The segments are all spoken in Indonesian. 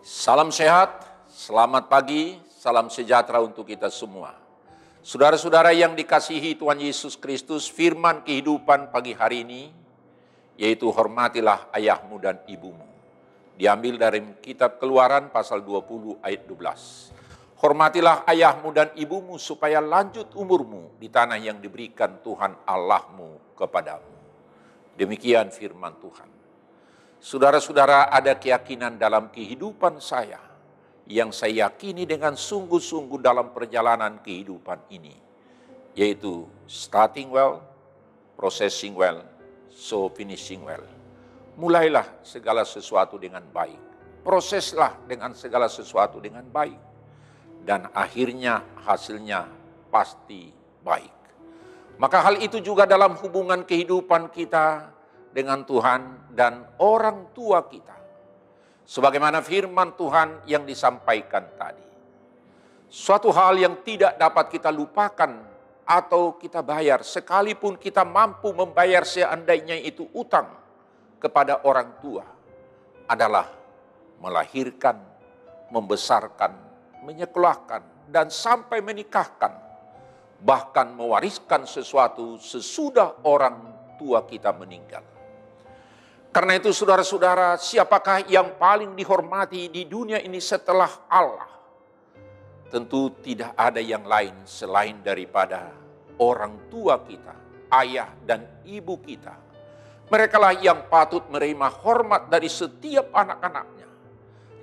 Salam sehat, selamat pagi, salam sejahtera untuk kita semua. Saudara-saudara yang dikasihi Tuhan Yesus Kristus, firman kehidupan pagi hari ini, yaitu hormatilah ayahmu dan ibumu. Diambil dari kitab Keluaran pasal 20 ayat 12. Hormatilah ayahmu dan ibumu supaya lanjut umurmu di tanah yang diberikan Tuhan Allahmu kepadamu. Demikian firman Tuhan. Saudara-saudara, ada keyakinan dalam kehidupan saya yang saya yakini dengan sungguh-sungguh dalam perjalanan kehidupan ini, yaitu starting well, processing well, so finishing well. Mulailah segala sesuatu dengan baik, proseslah dengan segala sesuatu dengan baik, dan akhirnya hasilnya pasti baik. Maka hal itu juga dalam hubungan kehidupan kita dengan Tuhan dan orang tua kita. Sebagaimana firman Tuhan yang disampaikan tadi. Suatu hal yang tidak dapat kita lupakan atau kita bayar, sekalipun kita mampu membayar seandainya itu utang kepada orang tua, adalah melahirkan, membesarkan, menyekolahkan, dan sampai menikahkan, bahkan mewariskan sesuatu sesudah orang tua kita meninggal. Karena itu saudara-saudara, siapakah yang paling dihormati di dunia ini setelah Allah? Tentu tidak ada yang lain selain daripada orang tua kita, ayah dan ibu kita. Merekalah yang patut menerima hormat dari setiap anak-anaknya.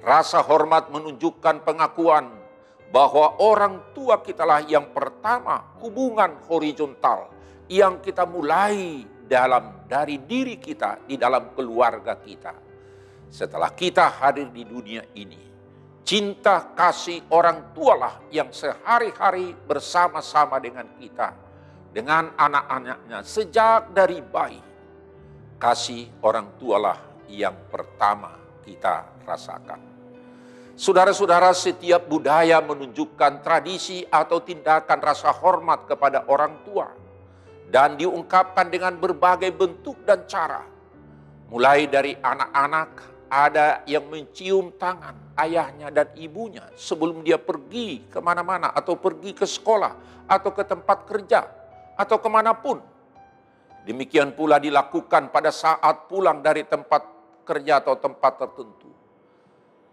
Rasa hormat menunjukkan pengakuan bahwa orang tua kitalah yang pertama hubungan horizontal yang kita mulai dari diri kita, di dalam keluarga kita. Setelah kita hadir di dunia ini, cinta kasih orang tualah yang sehari-hari bersama-sama dengan kita, dengan anak-anaknya sejak dari bayi. Kasih orang tualah yang pertama kita rasakan. Saudara-saudara, setiap budaya menunjukkan tradisi atau tindakan rasa hormat kepada orang tua, dan diungkapkan dengan berbagai bentuk dan cara. Mulai dari anak-anak, ada yang mencium tangan ayahnya dan ibunya sebelum dia pergi kemana-mana, atau pergi ke sekolah, atau ke tempat kerja, atau kemanapun. Demikian pula dilakukan pada saat pulang dari tempat kerja atau tempat tertentu.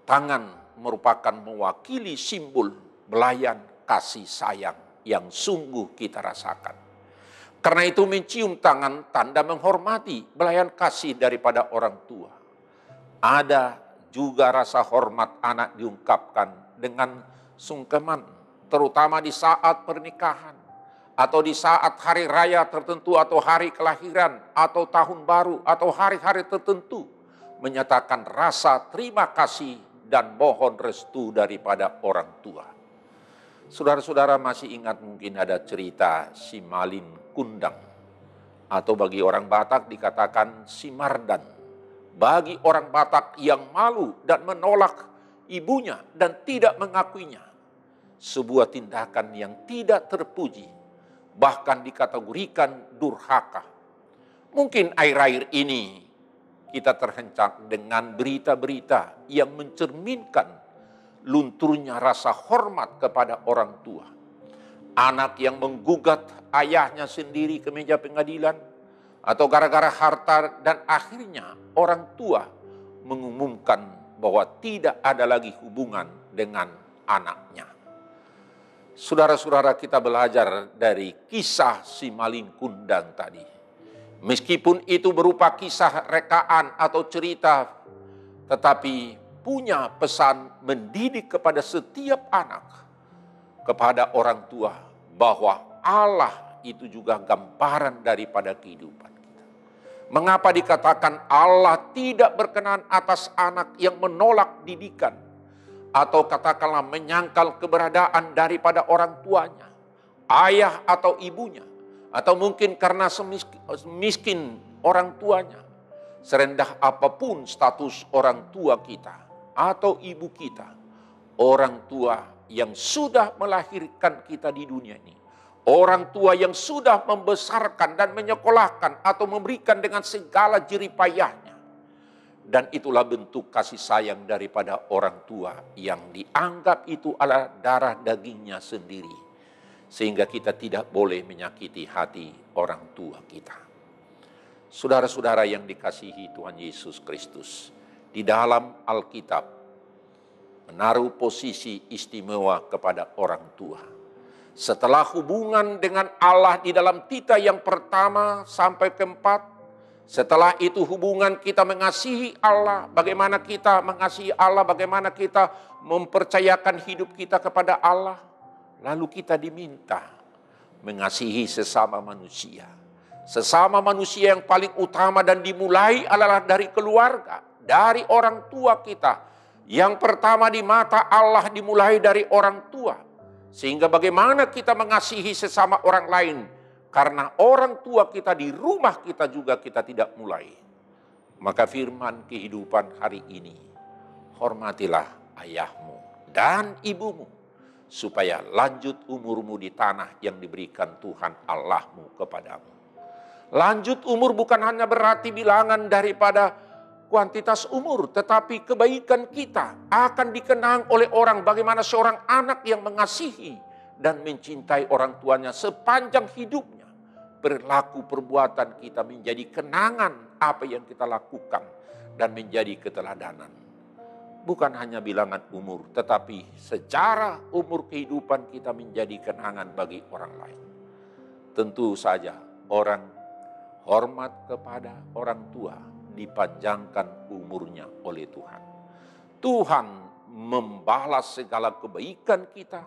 Tangan merupakan mewakili simbol belayan kasih sayang yang sungguh kita rasakan. Karena itu mencium tangan tanda menghormati belayan kasih daripada orang tua. Ada juga rasa hormat anak diungkapkan dengan sungkeman, terutama di saat pernikahan, atau di saat hari raya tertentu, atau hari kelahiran, atau tahun baru, atau hari-hari tertentu, menyatakan rasa terima kasih dan mohon restu daripada orang tua. Saudara-saudara masih ingat mungkin ada cerita si Malin Kundang, atau bagi orang Batak dikatakan si Mardan. Bagi orang Batak yang malu dan menolak ibunya dan tidak mengakuinya, sebuah tindakan yang tidak terpuji, bahkan dikategorikan durhaka. Mungkin akhir-akhir ini kita terhencak dengan berita-berita yang mencerminkan lunturnya rasa hormat kepada orang tua. Anak yang menggugat ayahnya sendiri ke meja pengadilan, atau gara-gara harta, dan akhirnya orang tua mengumumkan bahwa tidak ada lagi hubungan dengan anaknya. Saudara-saudara, kita belajar dari kisah si Malin Kundang tadi. Meskipun itu berupa kisah rekaan atau cerita, tetapi punya pesan mendidik kepada setiap anak, kepada orang tua, bahwa Allah itu juga gambaran daripada kehidupan kita. Mengapa dikatakan Allah tidak berkenan atas anak yang menolak didikan, atau katakanlah menyangkal keberadaan daripada orang tuanya, ayah atau ibunya, atau mungkin karena miskin orang tuanya. Serendah apapun status orang tua kita atau ibu kita, orang tua yang sudah melahirkan kita di dunia ini, orang tua yang sudah membesarkan dan menyekolahkan atau memberikan dengan segala jerih payahnya, Dan itulah bentuk kasih sayang daripada orang tua yang dianggap itu adalah darah dagingnya sendiri. Sehingga kita tidak boleh menyakiti hati orang tua kita. Saudara-saudara yang dikasihi Tuhan Yesus Kristus, di dalam Alkitab menaruh posisi istimewa kepada orang tua. Setelah hubungan dengan Allah di dalam tita yang pertama sampai keempat, setelah itu hubungan kita mengasihi Allah, bagaimana kita mengasihi Allah, bagaimana kita mempercayakan hidup kita kepada Allah. Lalu kita diminta mengasihi sesama manusia. Sesama manusia yang paling utama dan dimulai adalah dari keluarga, dari orang tua kita. Yang pertama di mata Allah dimulai dari orang tua. Sehingga bagaimana kita mengasihi sesama orang lain. Karena orang tua kita di rumah kita juga kita tidak mulai. Maka firman kehidupan hari ini, hormatilah ayahmu dan ibumu, supaya lanjut umurmu di tanah yang diberikan Tuhan Allahmu kepadamu. Lanjut umur bukan hanya berarti bilangan daripada kuantitas umur, tetapi kebaikan kita akan dikenang oleh orang bagaimana seorang anak yang mengasihi dan mencintai orang tuanya sepanjang hidupnya. Perilaku perbuatan kita menjadi kenangan apa yang kita lakukan dan menjadi keteladanan. Bukan hanya bilangan umur, tetapi secara umur kehidupan kita menjadi kenangan bagi orang lain. Tentu saja orang hormat kepada orang tua dipanjangkan umurnya oleh Tuhan. Tuhan membalas segala kebaikan kita.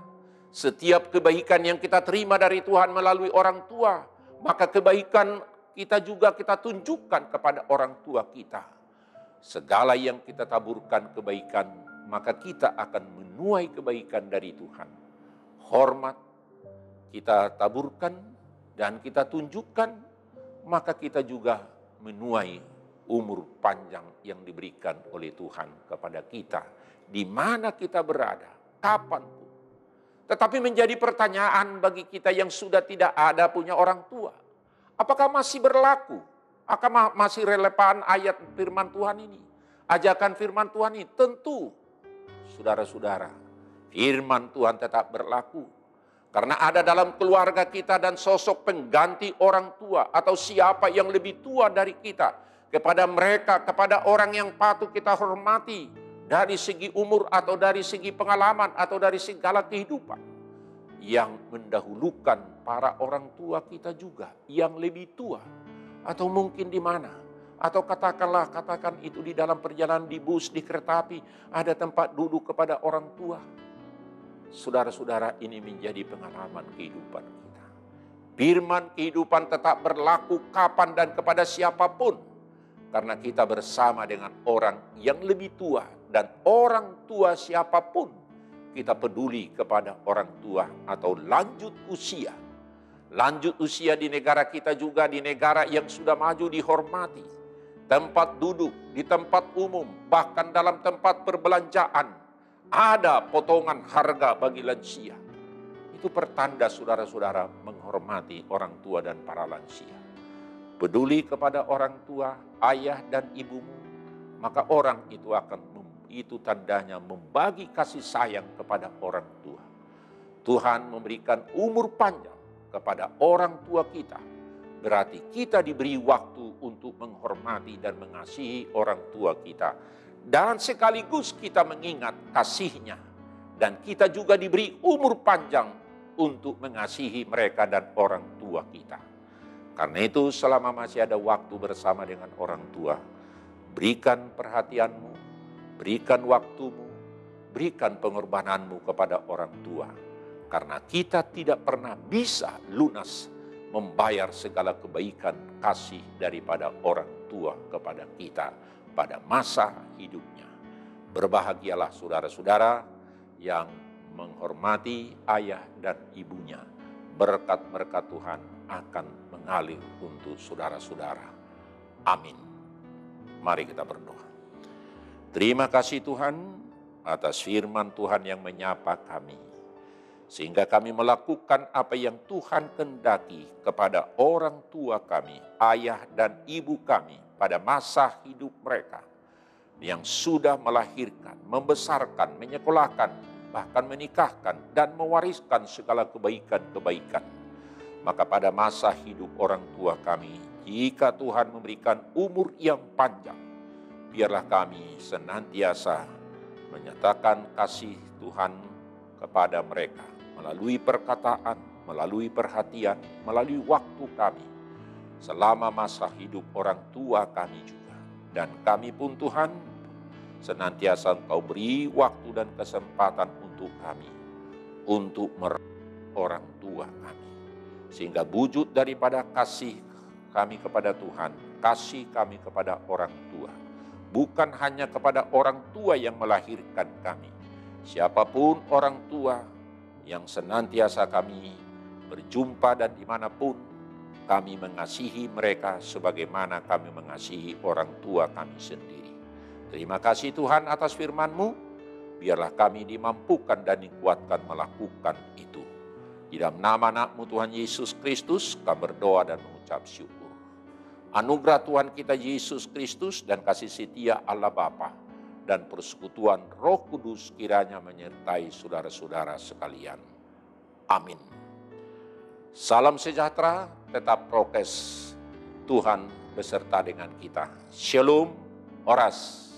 Setiap kebaikan yang kita terima dari Tuhan melalui orang tua, maka kebaikan kita juga kita tunjukkan kepada orang tua kita. Segala yang kita taburkan kebaikan, maka kita akan menuai kebaikan dari Tuhan. Hormat kita taburkan dan kita tunjukkan, maka kita juga menuai umur panjang yang diberikan oleh Tuhan kepada kita. Di mana kita berada, kapanpun. Tetapi menjadi pertanyaan bagi kita yang sudah tidak ada punya orang tua. Apakah masih berlaku? Apakah masih relevan ayat firman Tuhan ini? Ajakan firman Tuhan ini? Tentu, saudara-saudara, firman Tuhan tetap berlaku. Karena ada dalam keluarga kita dan sosok pengganti orang tua atau siapa yang lebih tua dari kita. Kepada mereka, kepada orang yang patut kita hormati. Dari segi umur atau dari segi pengalaman atau dari segala kehidupan. Yang mendahulukan para orang tua kita juga. Yang lebih tua. Atau mungkin di mana. Atau katakan itu di dalam perjalanan di bus, di kereta api. Ada tempat duduk kepada orang tua. Saudara-saudara, ini menjadi pengalaman kehidupan kita. Firman kehidupan tetap berlaku kapan dan kepada siapapun. Karena kita bersama dengan orang yang lebih tua. Dan orang tua siapapun kita peduli kepada orang tua atau lanjut usia. Lanjut usia di negara kita juga, di negara yang sudah maju dihormati. Tempat duduk, di tempat umum, bahkan dalam tempat perbelanjaan. Ada potongan harga bagi lansia. Itu pertanda saudara-saudara menghormati orang tua dan para lansia. Peduli kepada orang tua, ayah dan ibumu. Maka orang itu tandanya membagi kasih sayang kepada orang tua. Tuhan memberikan umur panjang kepada orang tua kita. Berarti kita diberi waktu untuk menghormati dan mengasihi orang tua kita. Dan sekaligus kita mengingat kasihnya. Dan kita juga diberi umur panjang untuk mengasihi mereka dan orang tua kita. Karena itu selama masih ada waktu bersama dengan orang tua, berikan perhatianmu, berikan waktumu, berikan pengorbananmu kepada orang tua. Karena kita tidak pernah bisa lunas membayar segala kebaikan kasih daripada orang tua kepada kita pada masa hidupnya. Berbahagialah saudara-saudara yang menghormati ayah dan ibunya. Berkat-berkat Tuhan akan mengalir untuk saudara-saudara. Amin. Mari kita berdoa. Terima kasih Tuhan atas firman Tuhan yang menyapa kami. Sehingga kami melakukan apa yang Tuhan kehendaki kepada orang tua kami, ayah dan ibu kami pada masa hidup mereka. yang sudah melahirkan, membesarkan, menyekolahkan, bahkan menikahkan dan mewariskan segala kebaikan-kebaikan. Maka pada masa hidup orang tua kami, jika Tuhan memberikan umur yang panjang, biarlah kami senantiasa menyatakan kasih Tuhan kepada mereka melalui perkataan, melalui perhatian, melalui waktu kami selama masa hidup orang tua kami juga. Dan kami pun Tuhan, senantiasa Engkau beri waktu dan kesempatan untuk kami, untuk merawat orang tua kami. Sehingga wujud daripada kasih kami kepada Tuhan, kasih kami kepada orang tua, bukan hanya kepada orang tua yang melahirkan kami. Siapapun orang tua yang senantiasa kami berjumpa dan dimanapun, kami mengasihi mereka sebagaimana kami mengasihi orang tua kami sendiri. Terima kasih Tuhan atas firman-Mu, biarlah kami dimampukan dan dikuatkan melakukan itu. Di dalam nama anak-Mu Tuhan Yesus Kristus, kami berdoa dan mengucap syukur. Anugerah Tuhan kita Yesus Kristus dan kasih setia Allah Bapa dan persekutuan Roh Kudus kiranya menyertai saudara-saudara sekalian. Amin. Salam sejahtera, tetap prokes. Tuhan beserta dengan kita. Shalom, Oras.